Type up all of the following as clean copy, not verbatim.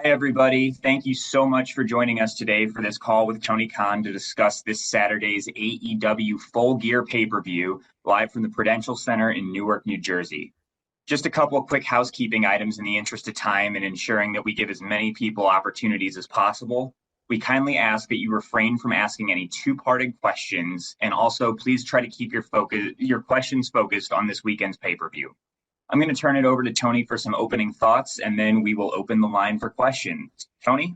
Hi, everybody. Thank you so much for joining us today for this call with Tony Khan to discuss this Saturday's AEW Full Gear pay-per-view live from the Prudential Center in Newark, New Jersey. Just a couple of quick housekeeping items in the interest of time and ensuring that we give as many people opportunities as possible. We kindly ask that you refrain from asking any two-parted questions, and also please try to keep your questions focused on this weekend's pay-per-view. I'm going to turn it over to Tony for some opening thoughts, and then we will open the line for questions. Tony?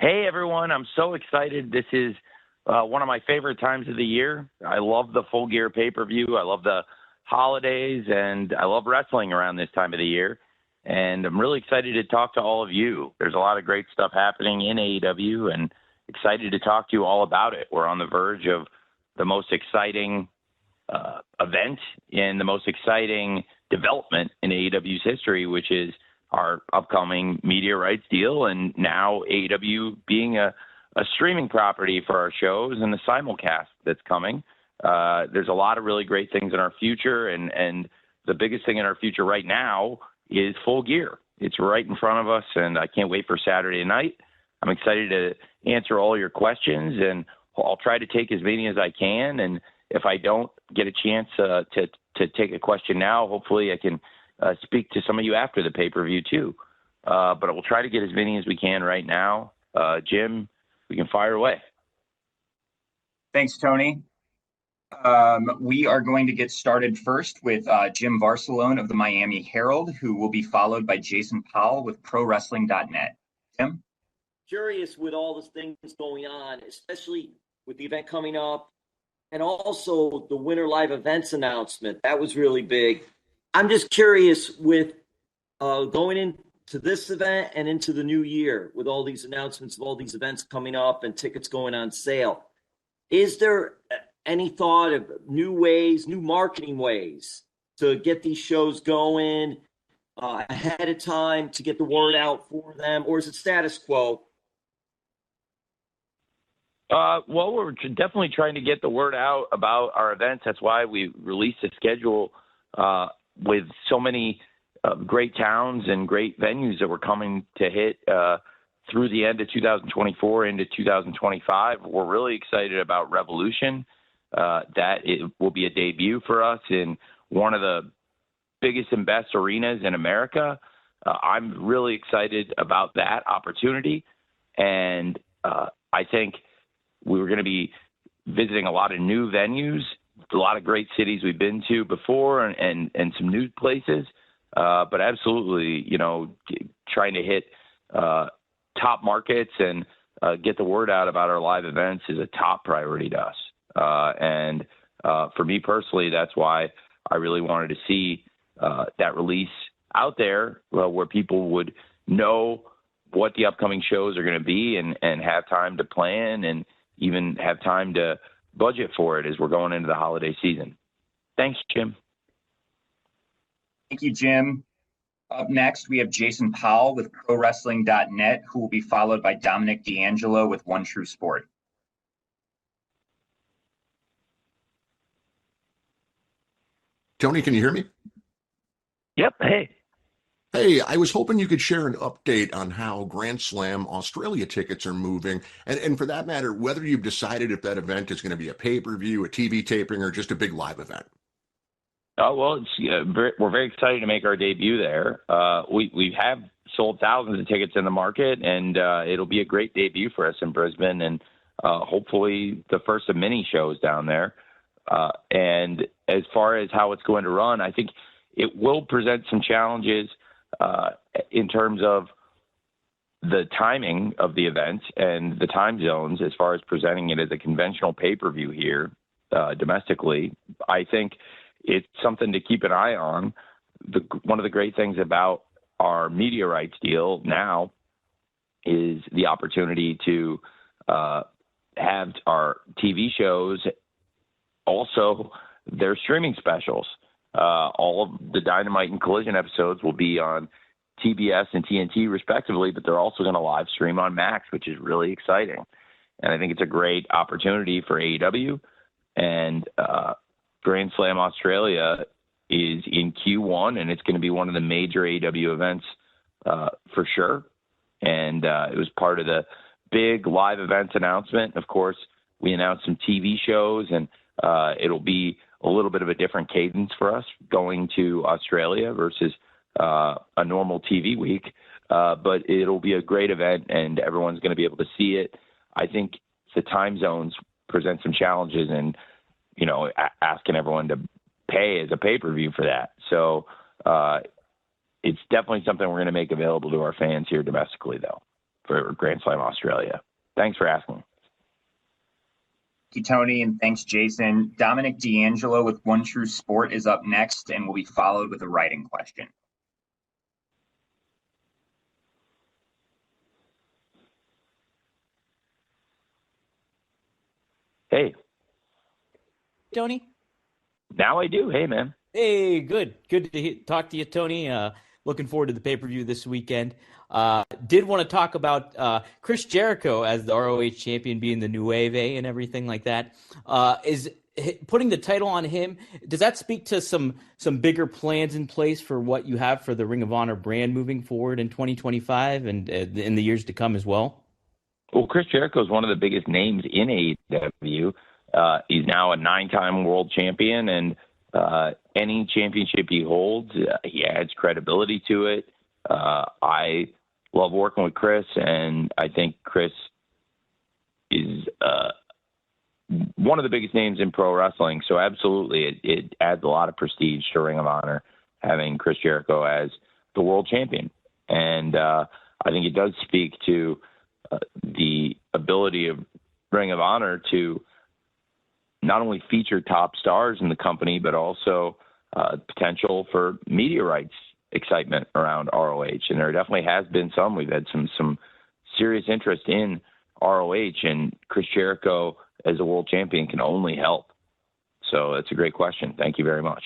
Hey, everyone. I'm so excited. This is one of my favorite times of the year. I love the Full Gear pay-per-view. I love the holidays, and I love wrestling around this time of the year. And I'm really excited to talk to all of you. There's a lot of great stuff happening in AEW, and excited to talk to you all about it. We're on the verge of the most exciting event and the most exciting development in AEW's history, which is our upcoming media rights deal, and now AEW being a streaming property for our shows and the simulcast that's coming. There's a lot of really great things in our future, and the biggest thing in our future right now is Full Gear. It's right in front of us, and I can't wait for Saturday night. I'm excited to answer all your questions, and I'll try to take as many as I can, and if I don't get a chance to take a question now, hopefully I can speak to some of you after the pay-per-view too. But I will try to get as many as we can right now. Jim, we can fire away. Thanks, Tony. We are going to get started first with Jim Barcelone of the Miami Herald, who will be followed by Jason Powell with ProWrestling.net. Jim? Curious with all the things going on, especially with the event coming up, and also the Winter Live Events announcement. That was really big. I'm just curious with going into this event and into the new year with all these announcements of all these events coming up and tickets going on sale. Is there any thought of new ways, new marketing ways to get these shows going ahead of time to get the word out for them? Or is it status quo? Well, we're definitely trying to get the word out about our events. That's why we released a schedule with so many great towns and great venues that we're coming to hit through the end of 2024 into 2025. We're really excited about Revolution. That it will be a debut for us in one of the biggest and best arenas in America. I'm really excited about that opportunity. And I think we were going to be visiting a lot of new venues, a lot of great cities we've been to before, and some new places. But absolutely, trying to hit top markets and get the word out about our live events is a top priority to us. And for me personally, that's why I really wanted to see that release out there where people would know what the upcoming shows are going to be and have time to plan and even have time to budget for it as we're going into the holiday season. Thanks, Jim. Thank you, Jim. Up next, we have Jason Powell with ProWrestling.net, who will be followed by Dominic D'Angelo with One True Sport. Tony, can you hear me? Yep. Hey, I was hoping you could share an update on how Grand Slam Australia tickets are moving, and for that matter, whether you've decided if that event is going to be a pay-per-view, a TV taping, or just a big live event. Oh, well, we're very excited to make our debut there. We have sold thousands of tickets in the market, and it'll be a great debut for us in Brisbane, and hopefully the first of many shows down there. And as far as how it's going to run, I think it will present some challenges in terms of the timing of the event and the time zones as far as presenting it as a conventional pay-per-view here domestically. I think it's something to keep an eye on. One of the great things about our media rights deal now is the opportunity to have our TV shows also their streaming specials. All of the Dynamite and Collision episodes will be on TBS and TNT respectively, but they're also going to live stream on Max, which is really exciting. And I think it's a great opportunity for AEW. And Grand Slam Australia is in Q1, and it's going to be one of the major AEW events for sure. And it was part of the big live events announcement. Of course, we announced some TV shows, and it'll be a little bit of a different cadence for us going to Australia versus a normal TV week. But it'll be a great event, and everyone's going to be able to see it. I think the time zones present some challenges, and asking everyone to pay as a pay-per-view for that. So it's definitely something we're going to make available to our fans here domestically, though, for Grand Slam Australia. Thanks for asking. Thank you, Tony, and thanks, Jason. Dominic D'Angelo with One True Sport is up next and will be followed with a writing question. Hey. Tony? Now I do. Hey, man. Hey, good. Good to talk to you, Tony. Looking forward to the pay-per-view this weekend. Did want to talk about Chris Jericho as the ROH champion being the Nueve and everything like that. Is putting the title on him, does that speak to some bigger plans in place for what you have for the Ring of Honor brand moving forward in 2025 and in the years to come as well? Well, Chris Jericho is one of the biggest names in AEW. He's now a 9-time world champion, and any championship he holds, he adds credibility to it. I love working with Chris, and I think Chris is one of the biggest names in pro wrestling. So absolutely, it adds a lot of prestige to Ring of Honor having Chris Jericho as the world champion. And I think it does speak to the ability of Ring of Honor to not only feature top stars in the company, but also potential for media rights excitement around ROH. And there definitely has been some. We've had some serious interest in ROH, and Chris Jericho as a world champion can only help. So that's a great question. Thank you very much.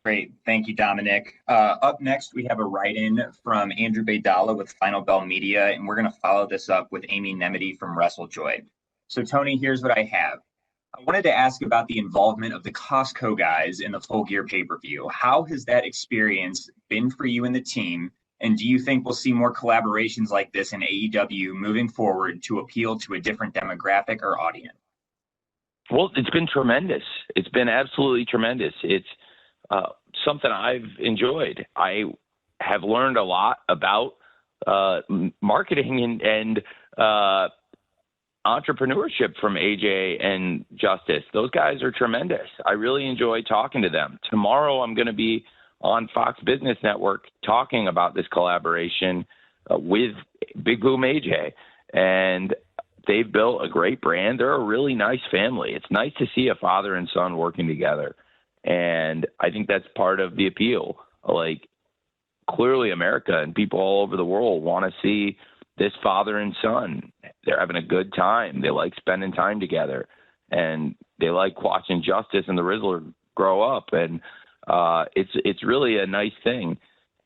Great. Thank you, Dominic. Up next, we have a write-in from Andrew Baydala with Final Bell Media, and we're going to follow this up with Amy Nemedy from WrestleJoy. So, Tony, here's what I have. I wanted to ask about the involvement of the Costco guys in the Full Gear pay-per-view. How has that experience been for you and the team? And do you think we'll see more collaborations like this in AEW moving forward to appeal to a different demographic or audience? Well, it's been tremendous. It's been absolutely tremendous. It's something I've enjoyed. I have learned a lot about marketing and entrepreneurship from AJ and Justice. Those guys are tremendous. I really enjoy talking to them. Tomorrow I'm going to be on Fox Business Network talking about this collaboration with Big Boom AJ. And they've built a great brand. They're a really nice family. It's nice to see a father and son working together. And I think that's part of the appeal. Like, clearly America and people all over the world want to see this father and son. They're having a good time. They like spending time together, and they like watching Justice and the Rizzler grow up. And it's really a nice thing.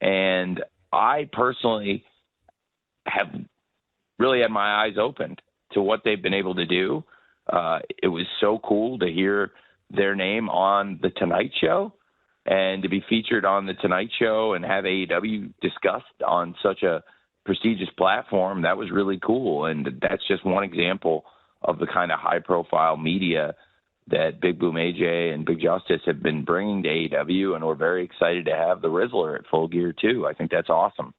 And I personally have really had my eyes opened to what they've been able to do. It was so cool to hear their name on The Tonight Show and to be featured on The Tonight Show and have AEW discussed on such a prestigious platform. That was really cool. And that's just one example of the kind of high profile media that Big Boom AJ and Big Justice have been bringing to AEW. And we're very excited to have the Rizzler at Full Gear too. I think that's awesome.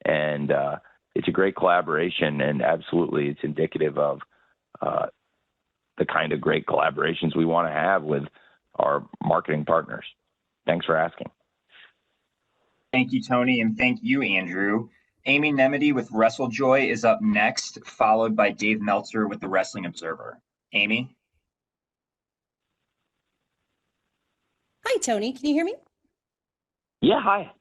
And it's a great collaboration, and absolutely it's indicative of the kind of great collaborations we want to have with our marketing partners. Thanks for asking. Thank you, Tony, and thank you, Andrew. Amy Nemedy with WrestleJoy is up next, followed by Dave Meltzer with the Wrestling Observer. Amy? Hi, Tony. Can you hear me? Yeah, hi.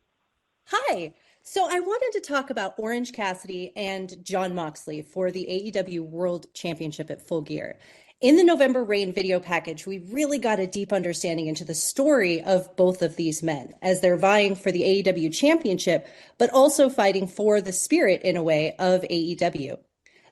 Hi. So I wanted to talk about Orange Cassidy and Jon Moxley for the AEW World Championship at Full Gear. In the November Rain video package, we really got a deep understanding into the story of both of these men as they're vying for the AEW Championship, but also fighting for the spirit, in a way, of AEW.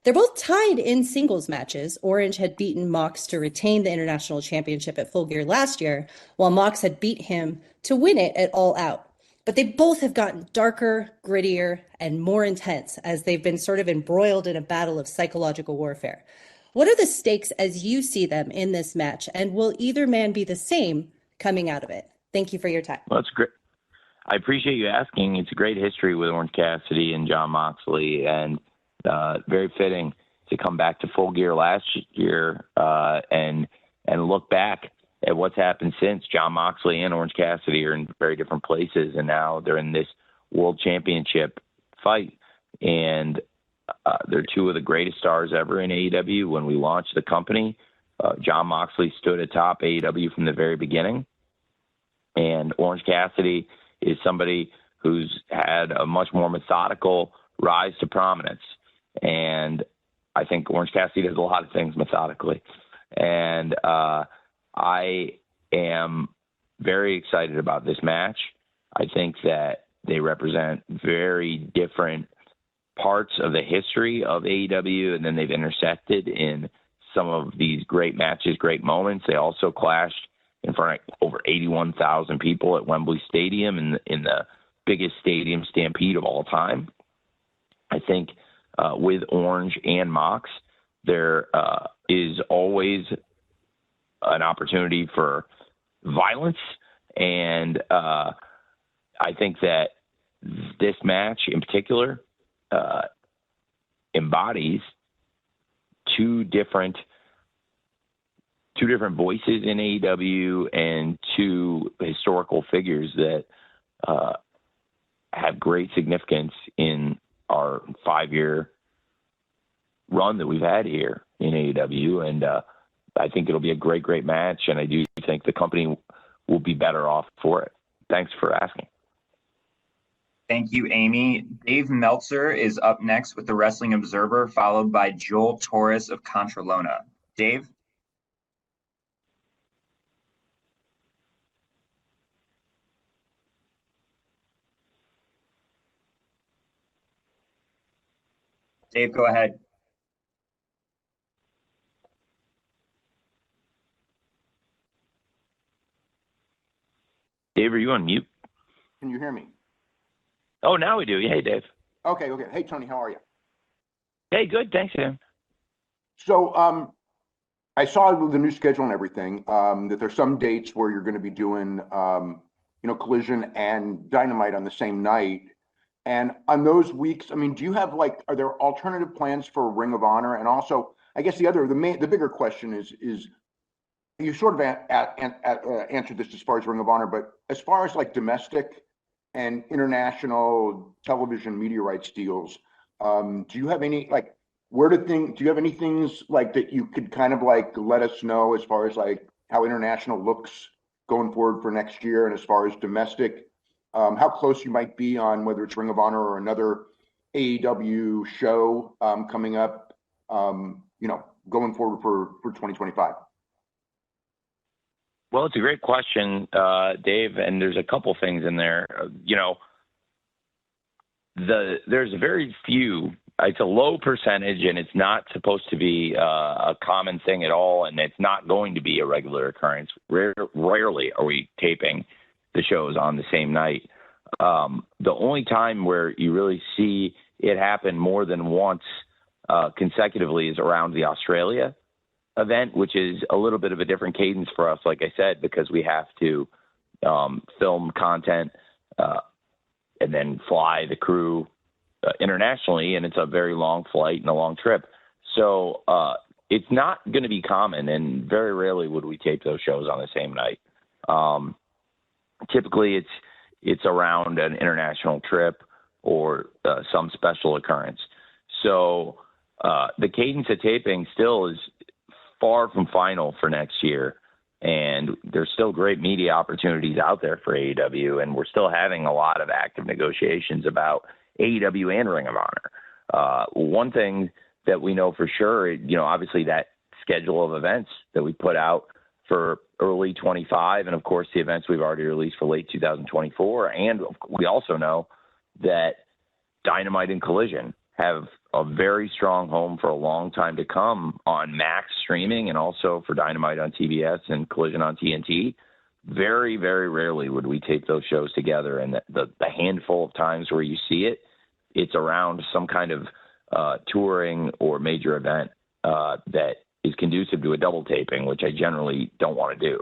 They're both tied in singles matches. Orange had beaten Mox to retain the International Championship at Full Gear last year, while Mox had beat him to win it at All Out. But they both have gotten darker, grittier, and more intense as they've been sort of embroiled in a battle of psychological warfare. What are the stakes as you see them in this match, and will either man be the same coming out of it? Thank you for your time. Well, that's great. I appreciate you asking. It's a great history with Orange Cassidy and Jon Moxley, and very fitting to come back to Full Gear last year and look back at what's happened since. Jon Moxley and Orange Cassidy are in very different places, and now they're in this World Championship fight. And they're two of the greatest stars ever in AEW. When we launched the company, Jon Moxley stood atop AEW from the very beginning, and Orange Cassidy is somebody who's had a much more methodical rise to prominence. And I think Orange Cassidy does a lot of things methodically. And I am very excited about this match. I think that they represent very different parts of the history of AEW, and then they've intersected in some of these great matches, great moments. They also clashed in front of over 81,000 people at Wembley Stadium in the biggest stadium stampede of all time. I think with Orange and Mox, there is always an opportunity for violence. And I think that this match in particular embodies two different voices in AEW and two historical figures that have great significance in our 5-year run that we've had here in AEW. And I think it'll be a great, great match. And I do think the company will be better off for it. Thanks for asking. Thank you, Amy. Dave Meltzer is up next with the Wrestling Observer, followed by Joel Torres of Contralona. Dave? Dave, go ahead. Dave, are you on mute? Can you hear me? Oh, now we do. Hey, Dave. Okay. Hey, Tony, how are you? Hey, good. Thanks, Sam. So I saw the new schedule and everything, that there's some dates where you're going to be doing, Collision and Dynamite on the same night. And on those weeks, I mean, do you have are there alternative plans for Ring of Honor? And also, I guess the bigger question is you sort of answered this as far as Ring of Honor, but as far as domestic and international television media rights deals, do you have any do you have any things that you could kind of let us know as far as how international looks going forward for next year, and as far as domestic, how close you might be on whether it's Ring of Honor or another AEW show coming up, going forward for 2025? Well, it's a great question, Dave, and there's a couple things in there. There's very few. It's a low percentage, and it's not supposed to be a common thing at all, and it's not going to be a regular occurrence. Rarely are we taping the shows on the same night. The only time where you really see it happen more than once consecutively is around the Australia event, which is a little bit of a different cadence for us, like I said, because we have to film content and then fly the crew internationally, and it's a very long flight and a long trip. So it's not going to be common, and very rarely would we tape those shows on the same night. Typically, it's around an international trip or some special occurrence. So the cadence of taping still is far from final for next year, and there's still great media opportunities out there for AEW, and we're still having a lot of active negotiations about AEW and Ring of Honor. One thing that we know for sure, obviously that schedule of events that we put out for early 25, and of course the events we've already released for late 2024, and we also know that Dynamite and Collision have a very strong home for a long time to come on Max streaming, and also for Dynamite on TBS and Collision on TNT. very, very rarely would we tape those shows together. And the handful of times where you see it, it's around some kind of touring or major event that is conducive to a double taping, which I generally don't want to do.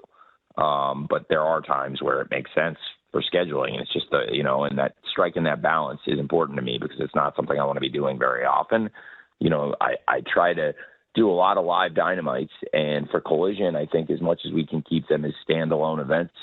But there are times where it makes sense for scheduling. And it's just, and that striking that balance is important to me because it's not something I want to be doing very often. I try to do a lot of live Dynamites, and for Collision, I think as much as we can keep them as standalone events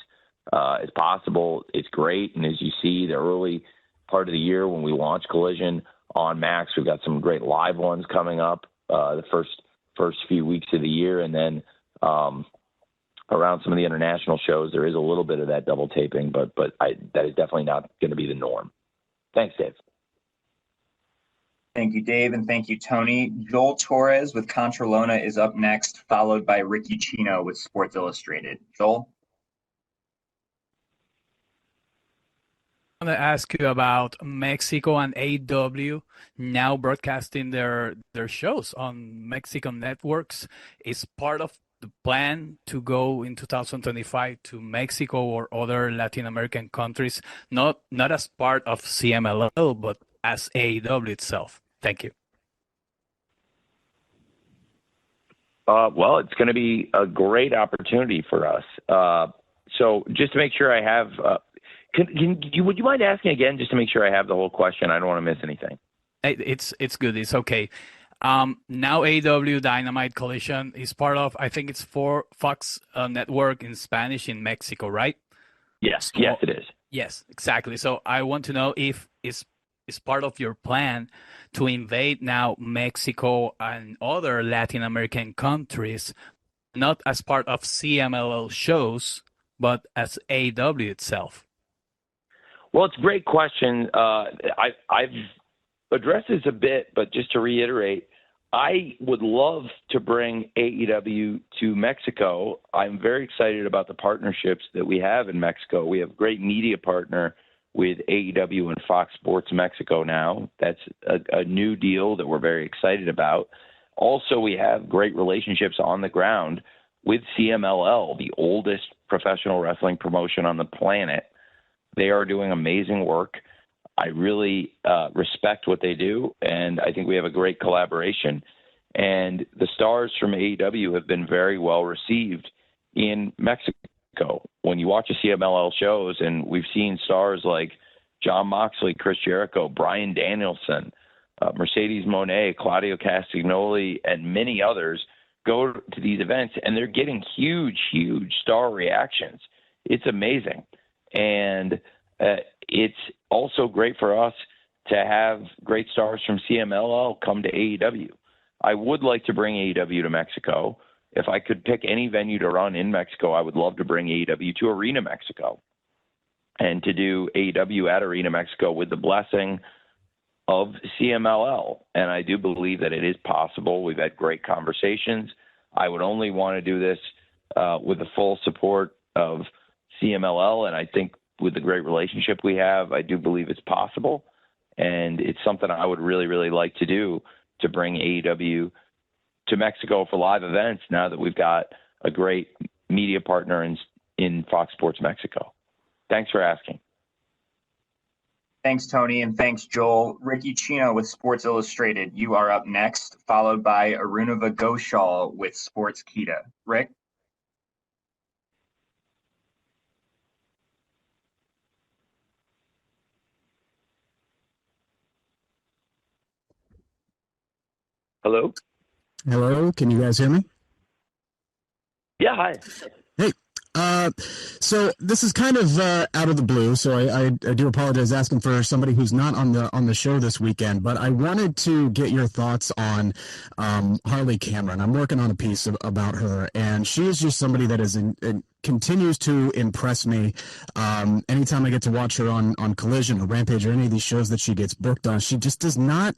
as possible, it's great. And as you see, the early part of the year when we launch Collision on Max, we've got some great live ones coming up the first few weeks of the year, and then around some of the international shows, there is a little bit of that double taping, but that is definitely not going to be the norm. Thanks, Dave. Thank you, Dave, and thank you, Tony. Joel Torres with Contralona is up next, followed by Ricky Chino with Sports Illustrated. Joel? I want to ask you about Mexico and AEW now broadcasting their shows on Mexican networks. Is part of the plan to go in 2025 to Mexico or other Latin American countries, not as part of CMLL, but as AEW itself? Thank you. Well, it's going to be a great opportunity for us. So just to make sure I have, would you mind asking again, just to make sure I have the whole question? I don't want to miss anything. It's good. It's okay. Now AEW Dynamite Coalition is part of, I think it's for Fox Network in Spanish in Mexico, right? Yes. Yes, it is. Yes, exactly. So I want to know if it's part of your plan to invade now Mexico and other Latin American countries, not as part of CMLL shows, but as AEW itself. Well, it's a great question. I've addressed this a bit, but just to reiterate, I would love to bring AEW to Mexico. I'm very excited about the partnerships that we have in Mexico. We have a great media partner with AEW and Fox Sports Mexico now. That's a new deal that we're very excited about. Also, we have great relationships on the ground with CMLL, the oldest professional wrestling promotion on the planet. They are doing amazing work. I really respect what they do, and I think we have a great collaboration. And the stars from AEW have been very well received in Mexico. When you watch the CMLL shows, and we've seen stars like Jon Moxley, Chris Jericho, Bryan Danielson, Mercedes Moné, Claudio Castagnoli, and many others go to these events, and they're getting huge, huge star reactions. It's amazing. And it's also great for us to have great stars from CMLL come to AEW. I would like to bring AEW to Mexico. If I could pick any venue to run in Mexico, I would love to bring AEW to Arena Mexico and to do AEW at Arena Mexico with the blessing of CMLL. And I do believe that it is possible. We've had great conversations. I would only want to do this with the full support of CMLL. And I think with the great relationship we have, I do believe it's possible. And it's something I would really, really like to do, to bring AEW to Mexico for live events now that we've got a great media partner in Fox Sports Mexico. Thanks for asking. Thanks, Tony, and thanks, Joel. Ricky Chino with Sports Illustrated, you are up next, followed by Arunava Ghoshal with Sportskeeda. Rick? Hello? Hello, can you guys hear me? Yeah, hi. Hey, so this is kind of out of the blue, so I do apologize asking for somebody who's not on the show this weekend, but I wanted to get your thoughts on Harley Cameron. I'm working on a piece about her, and she is just somebody that is continues to impress me. Anytime I get to watch her on Collision or Rampage or any of these shows that she gets booked on, she just does not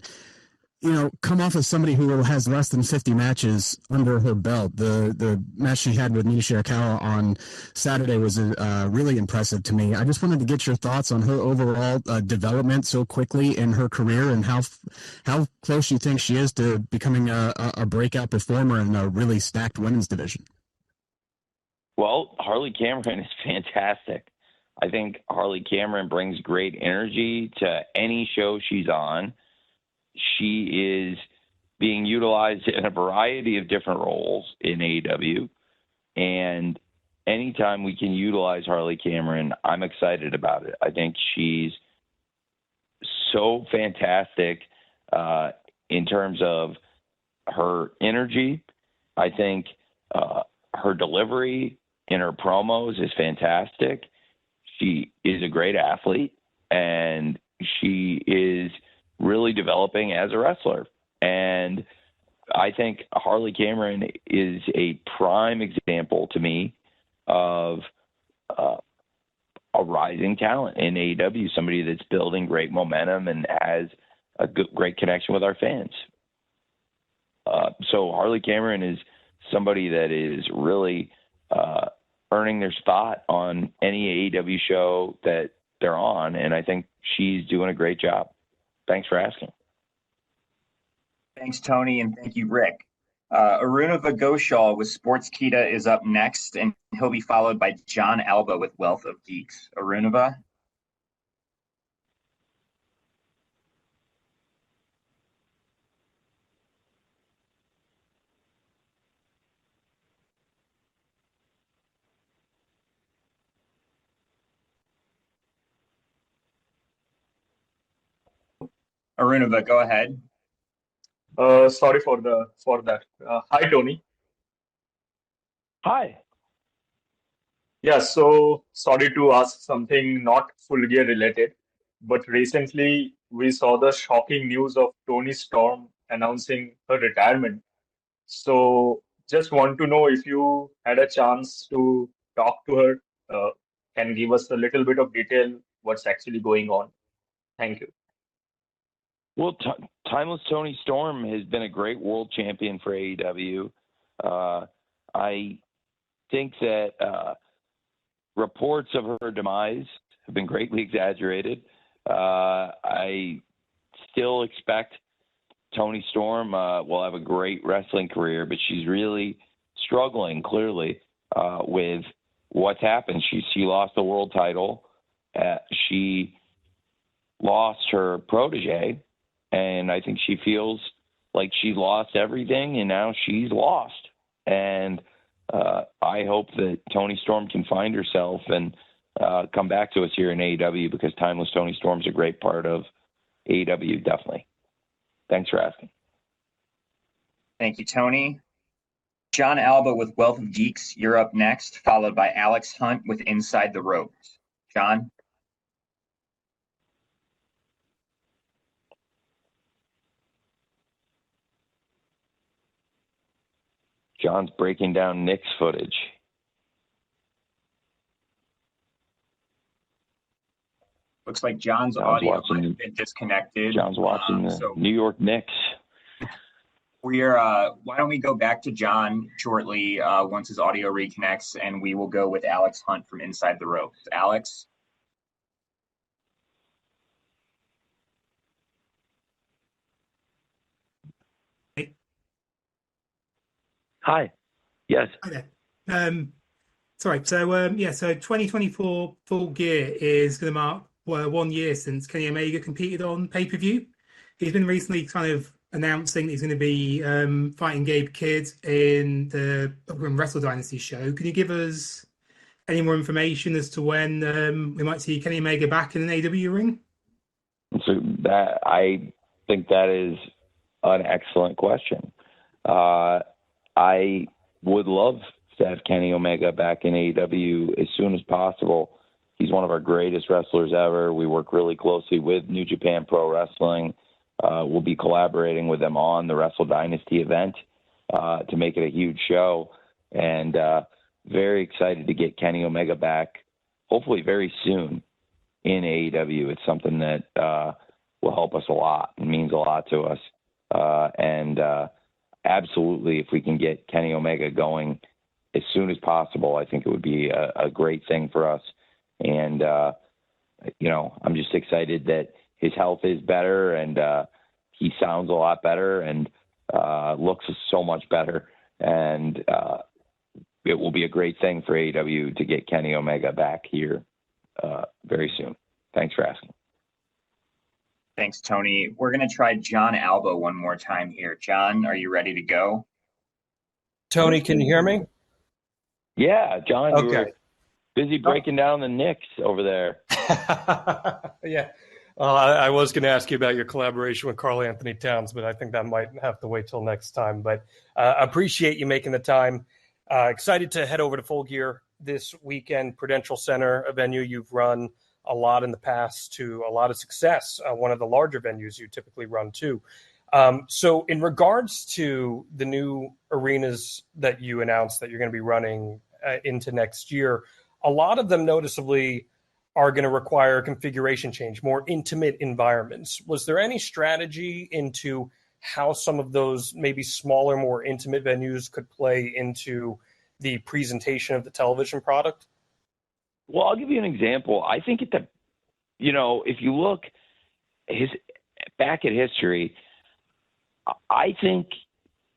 come off as somebody who has less than 50 matches under her belt. The match she had with Mina Shirakawa on Saturday was really impressive to me. I just wanted to get your thoughts on her overall development so quickly in her career, and how close you think she is to becoming a breakout performer in a really stacked women's division. Well, Harley Cameron is fantastic. I think Harley Cameron brings great energy to any show she's on. She is being utilized in a variety of different roles in AEW. And anytime we can utilize Harley Cameron, I'm excited about it. I think she's so fantastic in terms of her energy. I think her delivery in her promos is fantastic. She is a great athlete, and she is really developing as a wrestler. And I think Harley Cameron is a prime example to me of a rising talent in AEW, somebody that's building great momentum and has a great connection with our fans. So Harley Cameron is somebody that is really earning their spot on any AEW show that they're on, and I think she's doing a great job. Thanks for asking. Thanks, Tony, and thank you, Rick. Arunava Ghoshal with Sportskeeda is up next, and he'll be followed by John Alba with Wealth of Geeks. Arunava? Arunava, go ahead. Sorry for that. Hi, Tony. Hi. Yeah, so sorry to ask something not Full Gear related, but recently we saw the shocking news of Tony Storm announcing her retirement. So just want to know if you had a chance to talk to her, can give us a little bit of detail what's actually going on. Thank you. Well, Timeless Tony Storm has been a great world champion for AEW. I think that reports of her demise have been greatly exaggerated. I still expect Tony Storm will have a great wrestling career, but she's really struggling clearly with what's happened. She lost the world title. She lost her protege, and I think she feels like she lost everything, and now she's lost. And I hope that Tony Storm can find herself and come back to us here in AEW, because Timeless Tony Storm's a great part of AEW, definitely. Thanks for asking. Thank you, Tony. John Alba with Wealth of Geeks, you're up next, followed by Alex Hunt with Inside the Ropes. John? John's breaking down Nick's footage. Looks like John's audio might have been disconnected. John's watching the New York Knicks. Why don't we go back to John shortly once his audio reconnects, and we will go with Alex Hunt from Inside the Ropes. Alex? Hi. Yes. Hi there. Sorry. So 2024 Full Gear is going to mark 1 year since Kenny Omega competed on pay-per-view. He's been recently kind of announcing that he's going to be fighting Gabe Kidd in the Wrestle Dynasty show. Can you give us any more information as to when we might see Kenny Omega back in an AEW ring? So I think that is an excellent question. I would love to have Kenny Omega back in AEW as soon as possible. He's one of our greatest wrestlers ever. We work really closely with New Japan Pro Wrestling. We'll be collaborating with them on the Wrestle Dynasty event to make it a huge show. And very excited to get Kenny Omega back, hopefully very soon in AEW. It's something that will help us a lot and means a lot to us. And absolutely, if we can get Kenny Omega going as soon as possible, I think it would be a great thing for us. And, I'm just excited that his health is better, and he sounds a lot better and looks so much better. And it will be a great thing for AEW to get Kenny Omega back here very soon. Thanks for asking. Thanks, Tony. We're going to try John Alba one more time here. John, are you ready to go? Tony, can you hear me? Yeah, John, Okay. you were busy breaking down the Knicks over there. Yeah. I was going to ask you about your collaboration with Karl Anthony Towns, but I think that might have to wait till next time. But appreciate you making the time. Excited to head over to Full Gear this weekend. Prudential Center, a venue you've run a lot in the past to a lot of success, one of the larger venues you typically run too. So in regards to the new arenas that you announced that you're going to be running into next year, a lot of them noticeably are going to require a configuration change, more intimate environments. Was there any strategy into how some of those maybe smaller, more intimate venues could play into the presentation of the television product? Well, I'll give you an example. I think if you look back at history, I think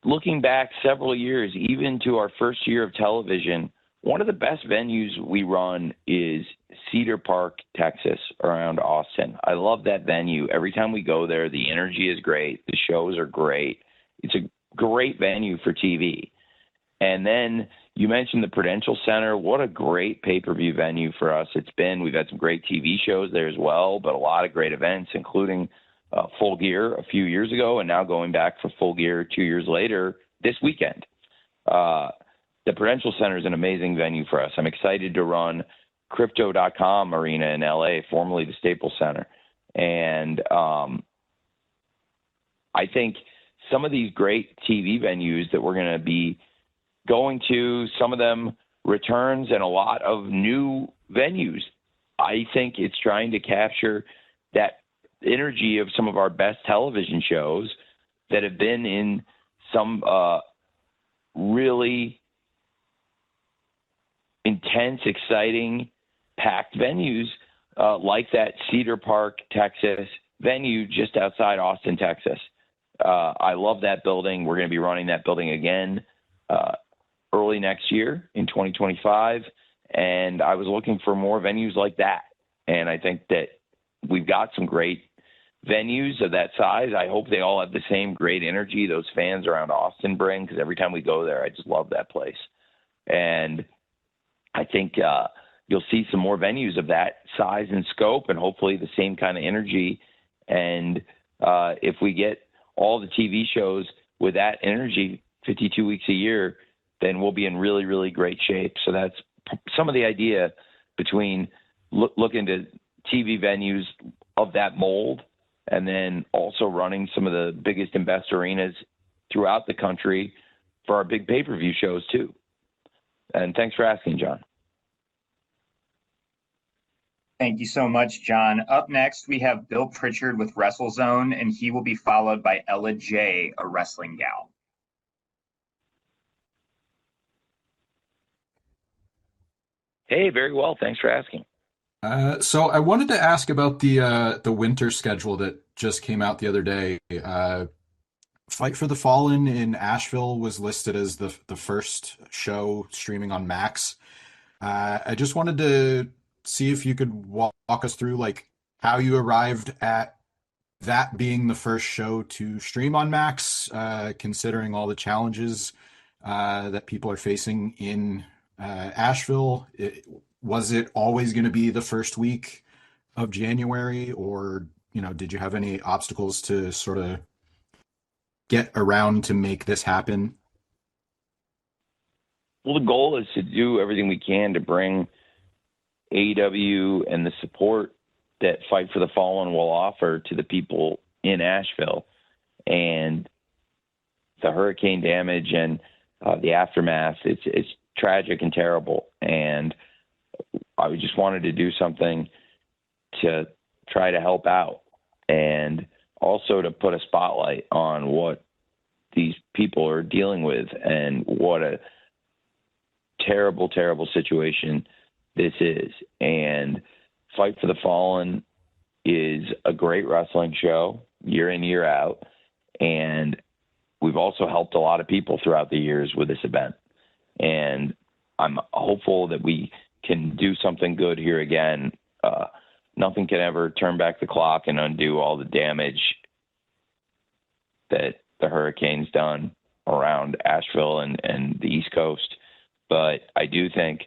looking back several years, even to our first year of television, one of the best venues we run is Cedar Park, Texas, around Austin. I love that venue. Every time we go there, the energy is great. The shows are great. It's a great venue for TV. And then you mentioned the Prudential Center. What a great pay-per-view venue for us it's been. We've had some great TV shows there as well, but a lot of great events, including Full Gear a few years ago, and now going back for Full Gear 2 years later this weekend. The Prudential Center is an amazing venue for us. I'm excited to run Crypto.com Arena in LA, formerly the Staples Center. And I think some of these great TV venues that we're going to be going to, some of them returns and a lot of new venues. I think it's trying to capture that energy of some of our best television shows that have been in some really intense, exciting, packed venues like that Cedar Park, Texas venue just outside Austin, Texas. I love that building. We're going to be running that building again early next year in 2025. And I was looking for more venues like that. And I think that we've got some great venues of that size. I hope they all have the same great energy those fans around Austin bring, because every time we go there, I just love that place. And I think you'll see some more venues of that size and scope, and hopefully the same kind of energy. And if we get all the TV shows with that energy 52 weeks a year, then we'll be in really, really great shape. So that's some of the idea between looking to TV venues of that mold and then also running some of the biggest and best arenas throughout the country for our big pay-per-view shows too. And thanks for asking, John. Thank you so much, John. Up next, we have Bill Pritchard with WrestleZone, and he will be followed by Ella J, a wrestling gal. Hey, very well. Thanks for asking. So I wanted to ask about the winter schedule that just came out the other day. Fight for the Fallen in Asheville was listed as the first show streaming on Max. I just wanted to see if you could walk us through like how you arrived at that being the first show to stream on Max, considering all the challenges that people are facing in Asheville. Was it always going to be the first week of January, or did you have any obstacles to sort of get around to make this happen? Well, the goal is to do everything we can to bring AEW and the support that Fight for the Fallen will offer to the people in Asheville. And the hurricane damage and the aftermath, it's tragic and terrible. And I just wanted to do something to try to help out and also to put a spotlight on what these people are dealing with and what a terrible, terrible situation this is. And Fight for the Fallen is a great wrestling show year in, year out. And we've also helped a lot of people throughout the years with this event. And I'm hopeful that we can do something good here again. Nothing can ever turn back the clock and undo all the damage that the hurricane's done around Asheville and the East Coast. But I do think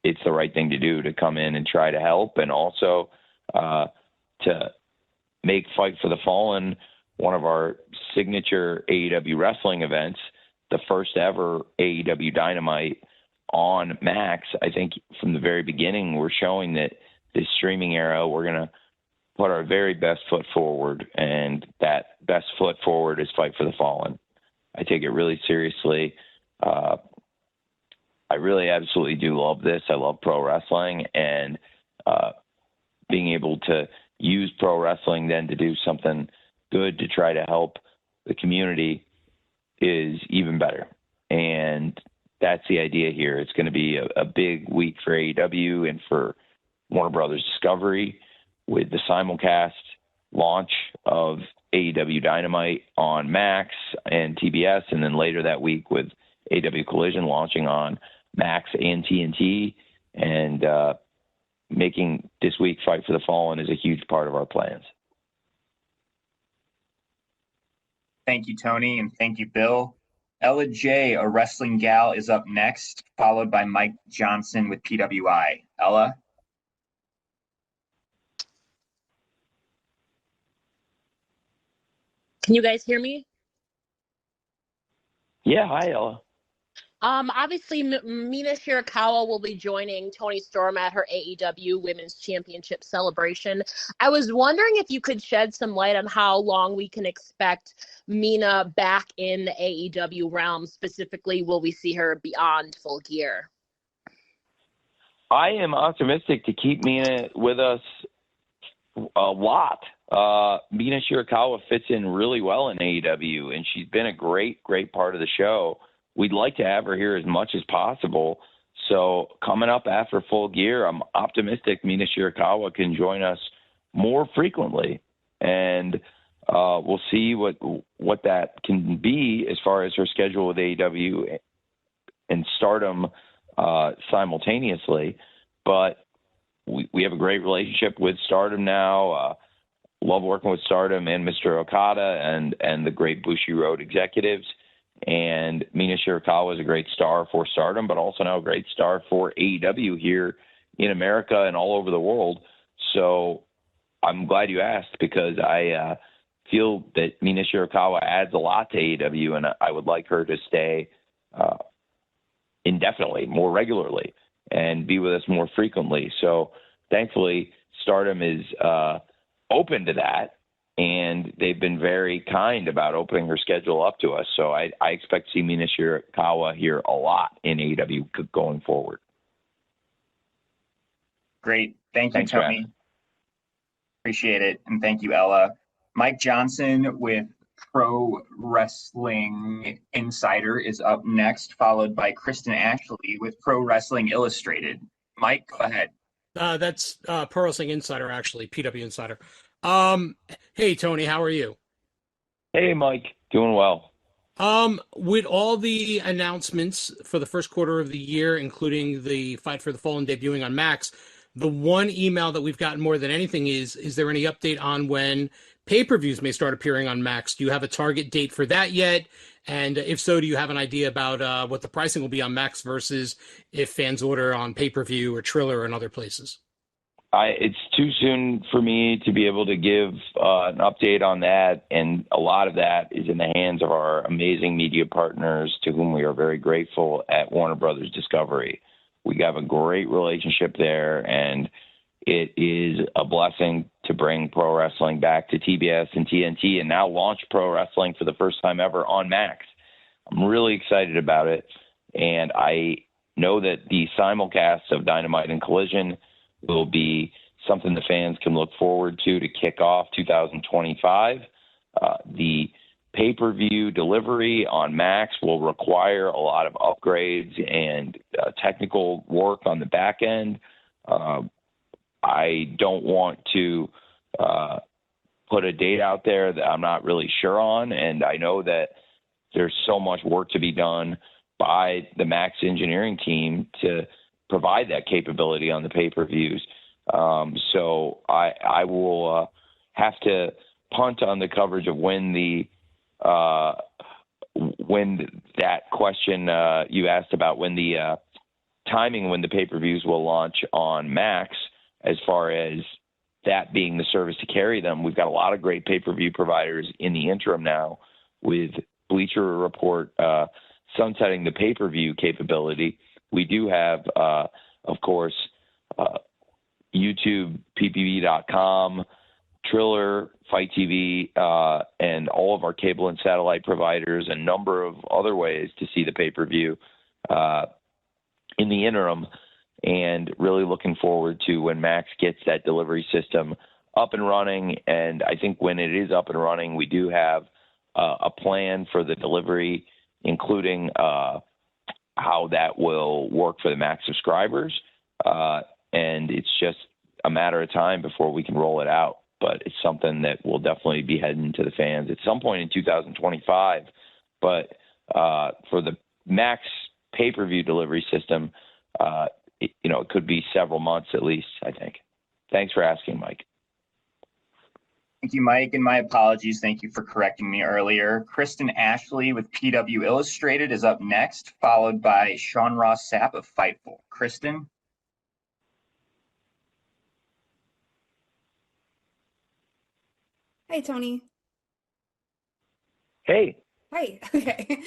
it's the right thing to do to come in and try to help, and also to make Fight for the Fallen one of our signature AEW wrestling events, the first ever AEW Dynamite on Max. I think from the very beginning, we're showing that this streaming era, we're going to put our very best foot forward, and that best foot forward is Fight for the Fallen. I take it really seriously. I really absolutely do love this. I love pro wrestling, and being able to use pro wrestling then to do something good to try to help the community is even better. And that's the idea here. It's going to be a big week for AEW and for Warner Brothers Discovery with the simulcast launch of AEW Dynamite on Max and TBS, and then later that week with AEW Collision launching on Max and TNT, and making this week Fight for the Fallen is a huge part of our plans. Thank you, Tony, and thank you, Bill. Ella J, a wrestling gal, is up next, followed by Mike Johnson with PWI. Ella? Can you guys hear me? Yeah, hi, Ella. Obviously, Mina Shirakawa will be joining Tony Storm at her AEW Women's Championship celebration. I was wondering if you could shed some light on how long we can expect Mina back in the AEW realm. Specifically, will we see her beyond Full Gear? I am optimistic to keep Mina with us a lot. Mina Shirakawa fits in really well in AEW, and she's been a great part of the show. We'd like to have her here as much as possible. So coming up after Full Gear, I'm optimistic Mina Shirakawa can join us more frequently, and we'll see what that can be as far as her schedule with AEW and Stardom simultaneously. But we have a great relationship with Stardom now. Love working with Stardom and Mr. Okada and the great Bushi Road executives. And Mina Shirakawa is a great star for Stardom, but also now a great star for AEW here in America and all over the world. So I'm glad you asked, because I feel that Mina Shirakawa adds a lot to AEW, and I would like her to stay indefinitely, more regularly, and be with us more frequently. So thankfully, Stardom is open to that, and they've been very kind about opening her schedule up to us. So I expect to see Mina Shirakawa here a lot in AEW going forward. Great. Thanks, Tony. Brad. Appreciate it. And thank you, Ella. Mike Johnson with Pro Wrestling Insider is up next, followed by Kristen Ashley with Pro Wrestling Illustrated. Mike, go ahead. That's Pro Wrestling Insider, actually, PW Insider. Hey, Tony, how are you? Hey, Mike. Doing well. With all the announcements for the first quarter of the year, including the Fight for the Fallen debuting on Max, the one email that we've gotten more than anything is there any update on when pay-per-views may start appearing on Max? Do you have a target date for that yet? And if so, do you have an idea about what the pricing will be on Max versus if fans order on pay-per-view or Triller or in other places? It's too soon for me to be able to give an update on that, and a lot of that is in the hands of our amazing media partners, to whom we are very grateful at Warner Brothers Discovery. We have a great relationship there, and it is a blessing to bring pro wrestling back to TBS and TNT, and now launch pro wrestling for the first time ever on Max. I'm really excited about it, and I know that the simulcast of Dynamite and Collision will be something the fans can look forward to kick off 2025. The pay-per-view delivery on Max will require a lot of upgrades and technical work on the back end. I don't want to put a date out there that I'm not really sure on, and I know that there's so much work to be done by the Max engineering team to provide that capability on the pay-per-views. So I will have to punt on the coverage of when that question you asked about when the timing when the pay-per-views will launch on Max, as far as that being the service to carry them. We've got a lot of great pay-per-view providers in the interim now, with Bleacher Report sunsetting the pay-per-view capability. We do have, of course, YouTube, PPV.com, Triller, Fight TV, and all of our cable and satellite providers, a number of other ways to see the pay-per-view in the interim, and really looking forward to when Max gets that delivery system up and running. And I think when it is up and running, we do have a plan for the delivery, including how that will work for the Max subscribers. And it's just a matter of time before we can roll it out. But it's something that will definitely be heading to the fans at some point in 2025. But for the Max pay-per-view delivery system, it could be several months at least, I think. Thanks for asking, Mike. Thank you, Mike, and my apologies. Thank you for correcting me earlier. Kristen Ashley with PW Illustrated is up next, followed by Sean Ross Sapp of Fightful. Kristen? Hi, Tony. Hey. Hi. Okay.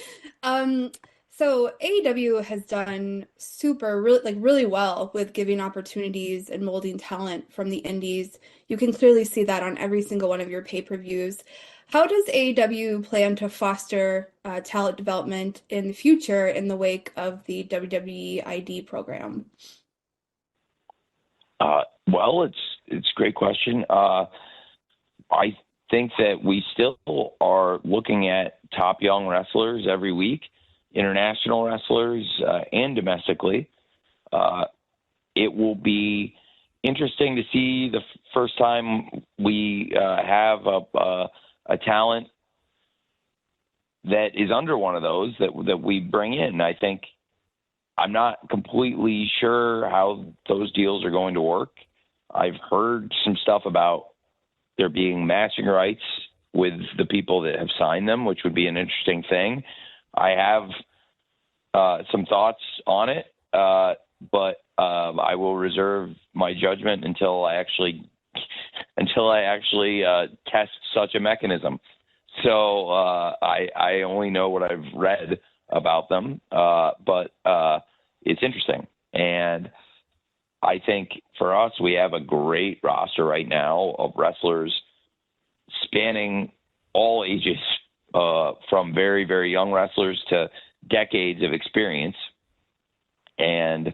So AEW has done really well with giving opportunities and molding talent from the indies. You can clearly see that on every single one of your pay-per-views. How does AEW plan to foster talent development in the future in the wake of the WWE ID program? Well, it's a great question. I think that we still are looking at top young wrestlers every week, international wrestlers and domestically. It will be interesting to see the first time we have a talent that is under one of those that we bring in. I think I'm not completely sure how those deals are going to work. I've heard some stuff about there being matching rights with the people that have signed them, which would be an interesting thing. I have some thoughts on it, but I will reserve my judgment until I actually test such a mechanism. So I only know what I've read about them, but it's interesting. And I think for us, we have a great roster right now of wrestlers spanning all ages, from very, very young wrestlers to decades of experience. And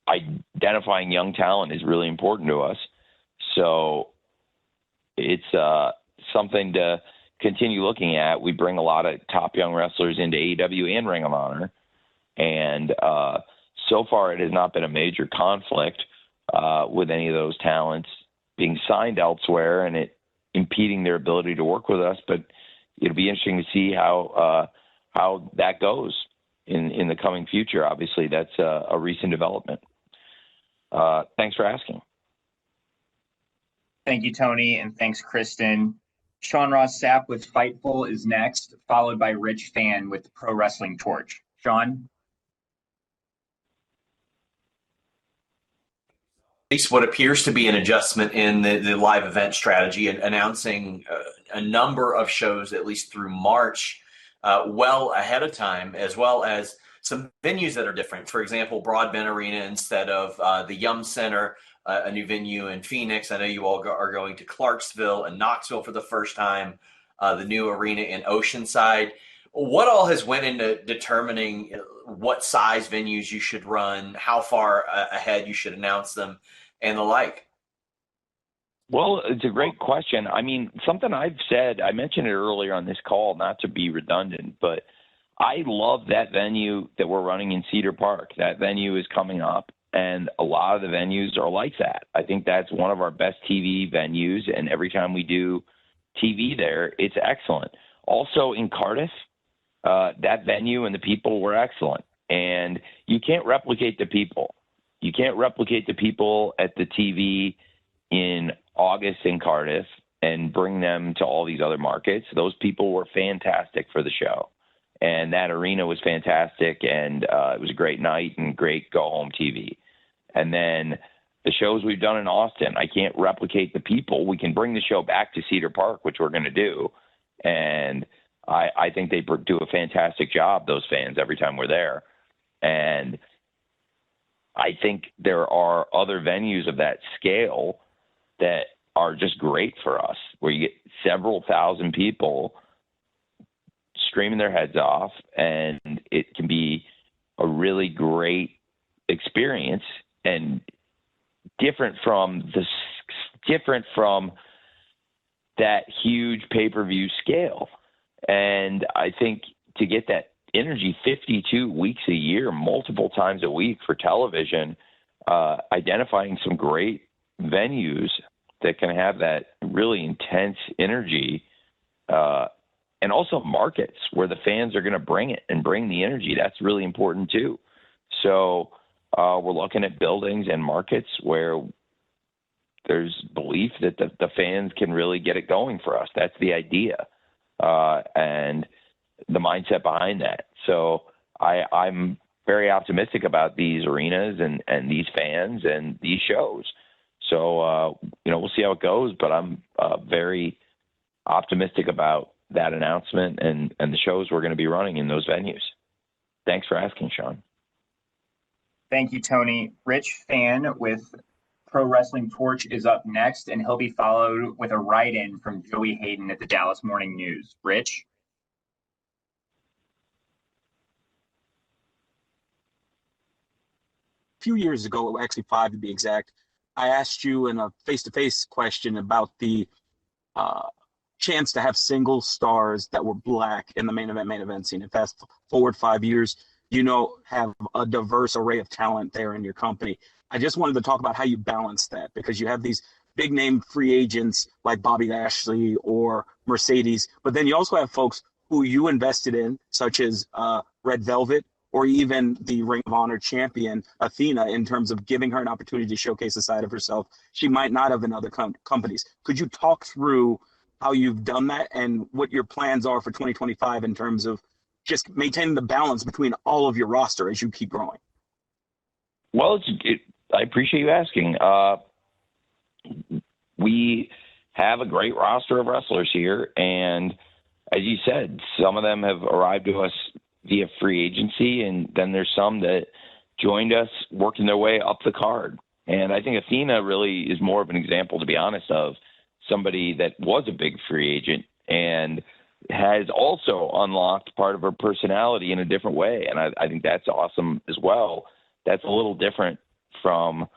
identifying young talent is really important to us. So it's something to continue looking at. We bring a lot of top young wrestlers into AEW and Ring of Honor. And so far, it has not been a major conflict with any of those talents being signed elsewhere and it impeding their ability to work with us. But it'll be interesting to see how that goes in the coming future. Obviously, that's a recent development. Thanks for asking. Thank you, Tony, and thanks, Kristen. Sean Ross Sapp with Fightful is next, followed by Rich Fan with Pro Wrestling Torch. Sean? What appears to be an adjustment in the live event strategy and announcing a number of shows, at least through March, well ahead of time, as well as some venues that are different. For example, Broadbent Arena instead of the Yum Center, a new venue in Phoenix. I know you all are going to Clarksville and Knoxville for the first time, the new arena in Oceanside. What all has went into determining what size venues you should run, how far ahead you should announce them, and the like? Well, it's a great question. I mean, something I've said, I mentioned it earlier on this call, not to be redundant, but I love that venue that we're running in Cedar Park. That venue is coming up, and a lot of the venues are like that. I think that's one of our best TV venues, and every time we do TV there, it's excellent. Also in Cardiff, that venue and the people were excellent. And you can't replicate the people. You can't replicate the people at the TV in August in Cardiff and bring them to all these other markets. Those people were fantastic for the show. And that arena was fantastic, and it was a great night and great go-home TV. And then the shows we've done in Austin, I can't replicate the people. We can bring the show back to Cedar Park, which we're going to do. And I think they do a fantastic job, those fans, every time we're there. And I think there are other venues of that scale that are just great for us, where you get several thousand people screaming their heads off, and it can be a really great experience and different from that huge pay-per-view scale. And I think to get that energy 52 weeks a year, multiple times a week for television, identifying some great venues that can have that really intense energy, and also markets where the fans are going to bring it and bring the energy. That's really important too. So we're looking at buildings and markets where there's belief that the fans can really get it going for us. That's the idea, and the mindset behind that. So I'm very optimistic about these arenas and these fans and these shows. So, we'll see how it goes, but I'm very optimistic about that announcement and the shows we're going to be running in those venues. Thanks for asking, Sean. Thank you, Tony. Rich Fan with Pro Wrestling Torch is up next, and he'll be followed with a write-in from Joey Hayden at the Dallas Morning News. Rich? A few years ago, actually 5 to be exact, I asked you in a face-to-face question about the chance to have single stars that were black in the main event scene. And fast forward 5 years, have a diverse array of talent there in your company. I just wanted to talk about how you balance that, because you have these big name free agents like Bobby Lashley or Mercedes, but then you also have folks who you invested in, such as Red Velvet, or even the Ring of Honor champion, Athena, in terms of giving her an opportunity to showcase a side of herself she might not have in other companies. Could you talk through how you've done that and what your plans are for 2025 in terms of just maintaining the balance between all of your roster as you keep growing? Well, I appreciate you asking. We have a great roster of wrestlers here, and as you said, some of them have arrived to us via free agency, and then there's some that joined us working their way up the card. And I think Athena really is more of an example, to be honest, of somebody that was a big free agent and has also unlocked part of her personality in a different way. And I think that's awesome as well. That's a little different from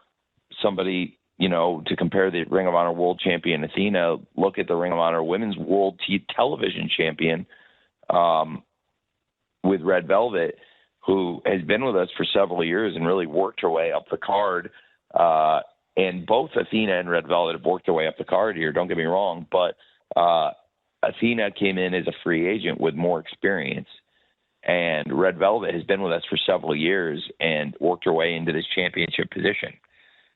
somebody, to compare the Ring of Honor World Champion Athena. Look at the Ring of Honor Women's World Television Champion, with Red Velvet, who has been with us for several years and really worked her way up the card. And both Athena and Red Velvet have worked their way up the card here, don't get me wrong, but Athena came in as a free agent with more experience, and Red Velvet has been with us for several years and worked her way into this championship position.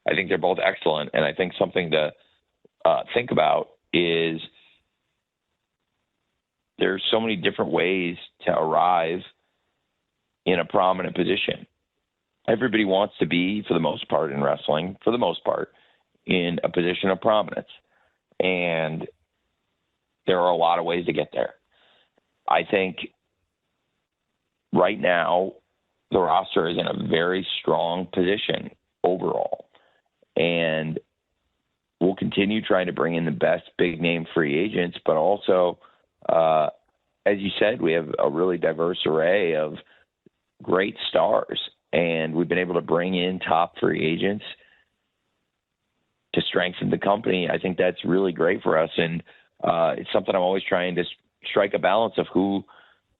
I think they're both excellent, and I think something to think about is there's so many different ways to arrive in a prominent position. Everybody wants to be, for the most part in wrestling, in a position of prominence. And there are a lot of ways to get there. I think right now the roster is in a very strong position overall. And we'll continue trying to bring in the best big name free agents, but also, as you said, we have a really diverse array of great stars, and we've been able to bring in top free agents to strengthen the company. I think that's really great for us. And it's something I'm always trying to strike a balance of who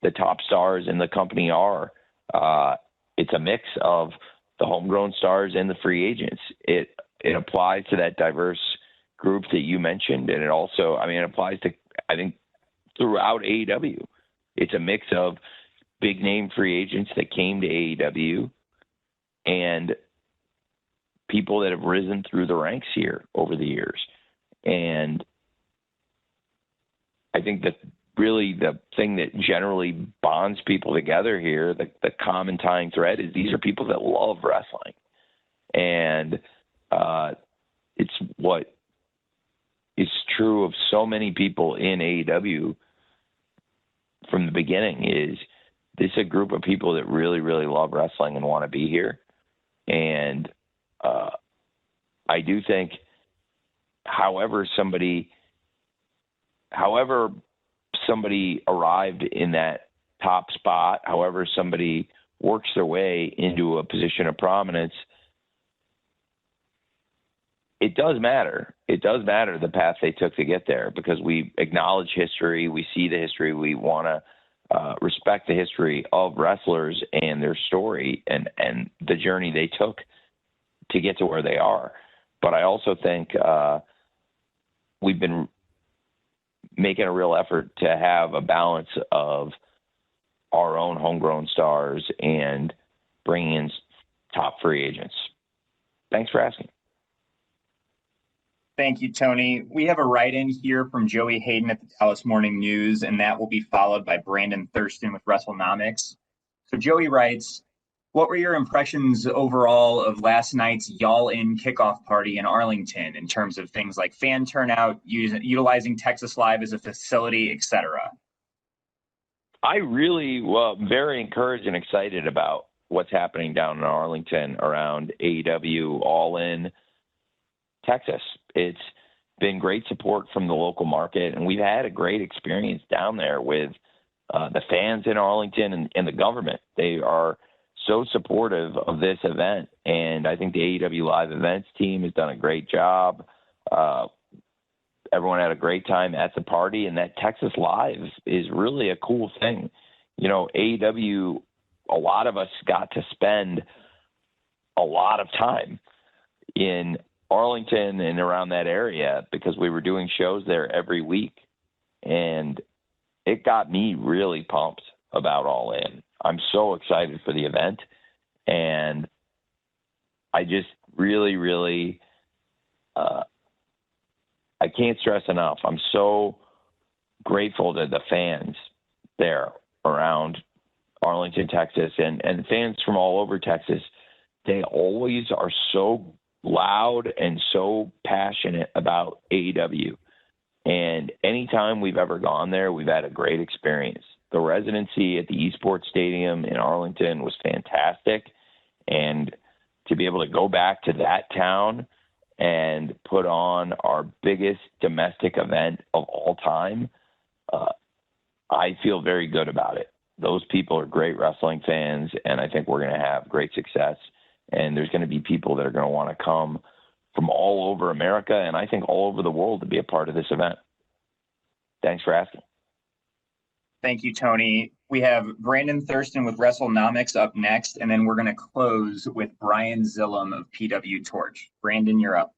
the top stars in the company are. It's a mix of the homegrown stars and the free agents. It applies to that diverse group that you mentioned. And it also, it applies to, I think, throughout AEW. It's a mix of big name free agents that came to AEW and people that have risen through the ranks here over the years. And I think that really the thing that generally bonds people together here, the common tying thread, is these are people that love wrestling. And it's what is true of so many people in AEW from the beginning, is this is a group of people that really, really love wrestling and want to be here. And I do think, however somebody arrived in that top spot, however somebody works their way into a position of prominence, it does matter. It does matter the path they took to get there, because we acknowledge history. We see the history. We want to respect the history of wrestlers and their story and the journey they took to get to where they are. But I also think we've been making a real effort to have a balance of our own homegrown stars and bringing in top free agents. Thanks for asking. Thank you, Tony. We have a write-in here from Joey Hayden at the Dallas Morning News, and that will be followed by Brandon Thurston with Wrestlenomics. So Joey writes, what were your impressions overall of last night's Y'all In kickoff party in Arlington in terms of things like fan turnout, utilizing Texas Live as a facility, etc.? I really very encouraged and excited about what's happening down in Arlington around AEW All In Texas. It's been great support from the local market, and we've had a great experience down there with the fans in Arlington and the government. They are so supportive of this event, and I think the AEW Live Events team has done a great job. Everyone had a great time at the party, and that Texas Live is really a cool thing. You know, AEW, a lot of us got to spend a lot of time in Arlington and around that area because we were doing shows there every week, and it got me really pumped about All In. I'm so excited for the event, and I just really, really, I can't stress enough. I'm so grateful to the fans there around Arlington, Texas, and fans from all over Texas. They always are so loud and so passionate about AEW. And anytime we've ever gone there, we've had a great experience. The residency at the Esports Stadium in Arlington was fantastic. And to be able to go back to that town and put on our biggest domestic event of all time, I feel very good about it. Those people are great wrestling fans, and I think we're going to have great success. And there's going to be people that are going to want to come from all over America and I think all over the world to be a part of this event. Thanks for asking. Thank you, Tony. We have Brandon Thurston with Wrestlenomics up next, and then we're going to close with Brian Zillum of PW Torch. Brandon, you're up.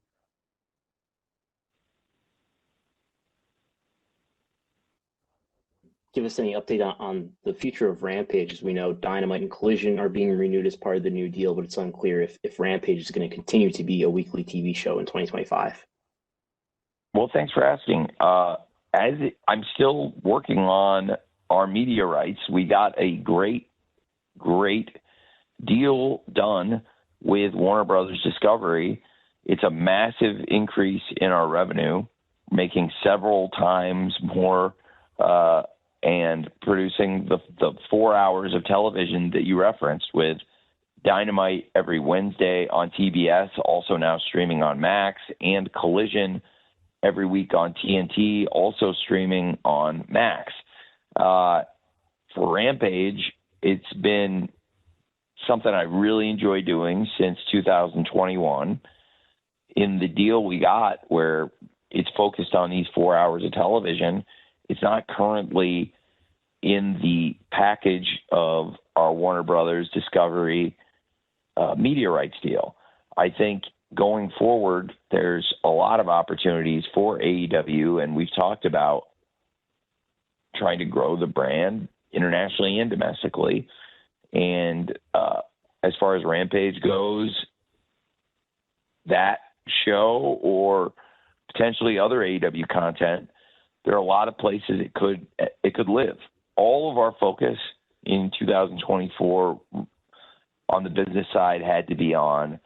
Give us any update on the future of Rampage. As we know, Dynamite and Collision are being renewed as part of the new deal, but it's unclear if Rampage is going to continue to be a weekly TV show in 2025. Well, thanks for asking. I'm still working on our media rights. We got a great deal done with Warner Brothers Discovery. It's a massive increase in our revenue, making several times more and producing the 4 hours of television that you referenced, with Dynamite every Wednesday on TBS, also now streaming on Max, and Collision every week on TNT, also streaming on Max. For Rampage, it's been something I really enjoy doing since 2021. In the deal we got, where it's focused on these 4 hours of television, it's not currently in the package of our Warner Brothers Discovery media rights deal. I think going forward, there's a lot of opportunities for AEW, and we've talked about trying to grow the brand internationally and domestically. And as far as Rampage goes, that show or potentially other AEW content, there are a lot of places it could live. All of our focus in 2024 on the business side had to be on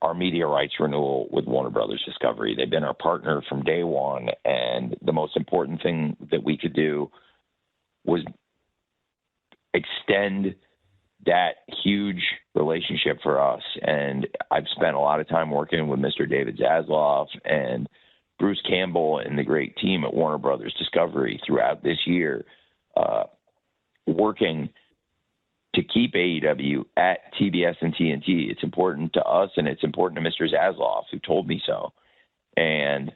our media rights renewal with Warner Brothers Discovery. They've been our partner from day one, and the most important thing that we could do was extend that huge relationship for us. And I've spent a lot of time working with Mr. David Zaslav and Bruce Campbell and the great team at Warner Brothers Discovery throughout this year, working to keep AEW at TBS and TNT. It's important to us, and it's important to Mr. Zaslav, who told me so. And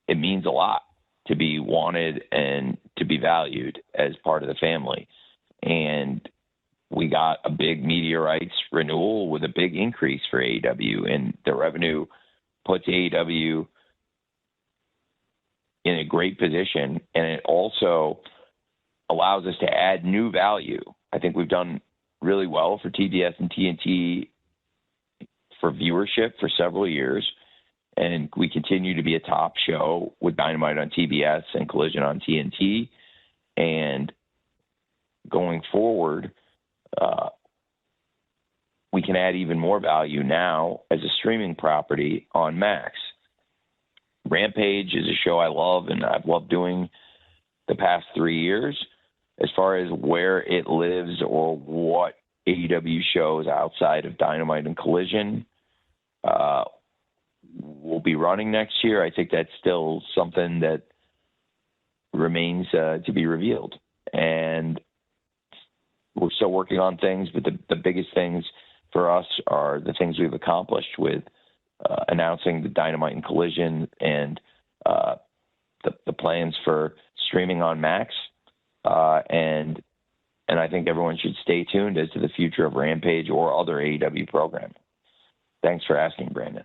it means a lot to be wanted and to be valued as part of the family. And we got a big media rights renewal with a big increase for AEW, and the revenue puts AEW in a great position, and it also allows us to add new value. I think we've done really well for TBS and TNT for viewership for several years, and we continue to be a top show with Dynamite on TBS and Collision on TNT. And going forward, we can add even more value now as a streaming property on Max. Rampage is a show I love, and I've loved doing the past 3 years. As far as where it lives or what AEW shows outside of Dynamite and Collision will be running next year, I think that's still something that remains to be revealed. And we're still working on things, but the biggest things for us are the things we've accomplished with announcing the Dynamite and Collision and the plans for streaming on Max. And I think everyone should stay tuned as to the future of Rampage or other AEW programming. Thanks for asking, Brandon.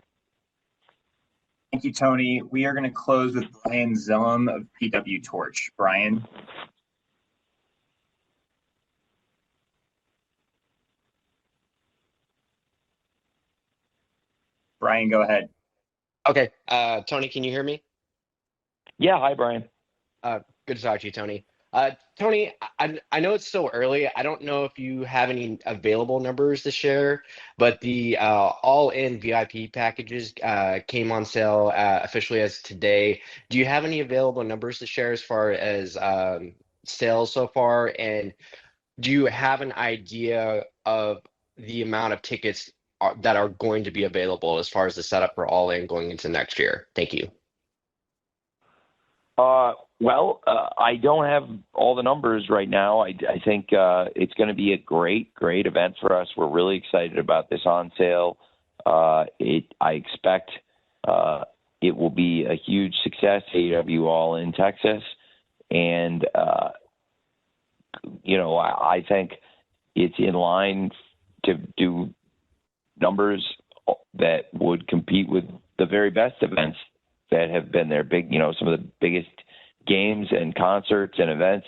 Thank you, Tony. We are going to close with Brian Zillum of PW Torch. Brian. Brian, go ahead. Okay. Tony, can you hear me? Yeah. Hi, Brian. Good to talk to you, Tony. Tony, I know it's still early. I don't know if you have any available numbers to share, but the all-in VIP packages came on sale officially as today. Do you have any available numbers to share as far as sales so far? And do you have an idea of the amount of tickets that are going to be available as far as the setup for all-in going into next year? Thank you. Well, I don't have all the numbers right now. I think it's going to be a great event for us. We're really excited about this on sale. I expect it will be a huge success, AEW All in Texas. And, I think it's in line to do numbers that would compete with the very best events that have been there. Some of the biggest games and concerts and events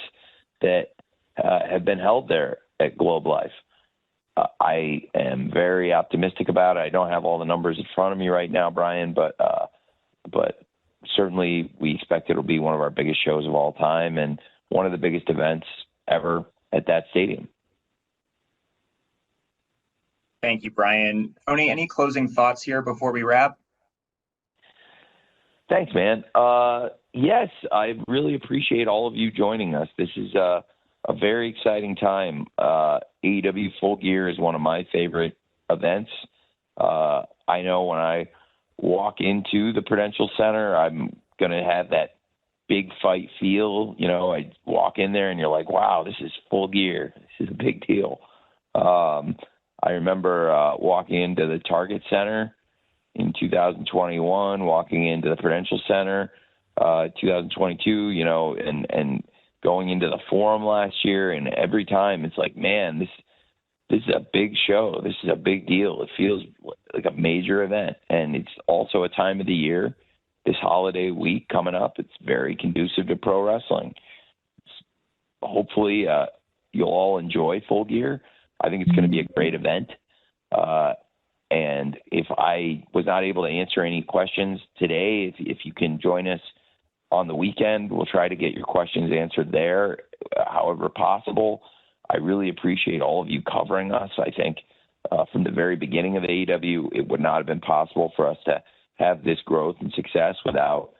that have been held there at Globe Life. I am very optimistic about it. I don't have all the numbers in front of me right now, Brian, but certainly we expect it'll be one of our biggest shows of all time and one of the biggest events ever at that stadium. Thank you, Brian. Tony, any closing thoughts here before we wrap? Thanks, man. Yes, I really appreciate all of you joining us. This is a very exciting time. AEW Full Gear is one of my favorite events. I know when I walk into the Prudential Center, I'm going to have that big fight feel. I walk in there and you're like, wow, this is Full Gear. This is a big deal. I remember walking into the Target Center in 2021, walking into the Prudential Center 2022, and going into the Forum last year, and every time it's like, man, this is a big show. This is a big deal. It feels like a major event, and it's also a time of the year, this holiday week coming up. It's very conducive to pro wrestling. hopefully you'll all enjoy Full Gear. I think it's going to be a great event. And if I was not able to answer any questions today, if you can join us on the weekend, we'll try to get your questions answered there, however possible. I really appreciate all of you covering us. I think from the very beginning of AEW, it would not have been possible for us to have this growth and success without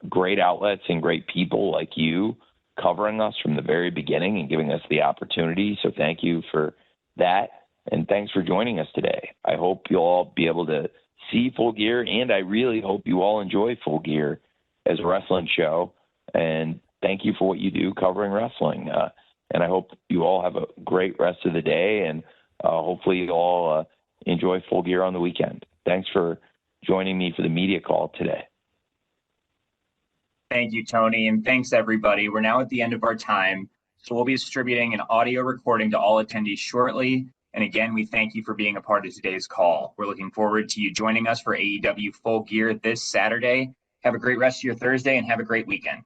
great outlets and great people like you covering us from the very beginning and giving us the opportunity. So thank you for that. And thanks for joining us today. I hope you'll all be able to see Full Gear, and I really hope you all enjoy Full Gear as a wrestling show. And thank you for what you do covering wrestling. And I hope you all have a great rest of the day, and hopefully you all enjoy Full Gear on the weekend. Thanks for joining me for the media call today. Thank you, Tony, and thanks, everybody. We're now at the end of our time, so we'll be distributing an audio recording to all attendees shortly. And again, we thank you for being a part of today's call. We're looking forward to you joining us for AEW Full Gear this Saturday. Have a great rest of your Thursday and have a great weekend.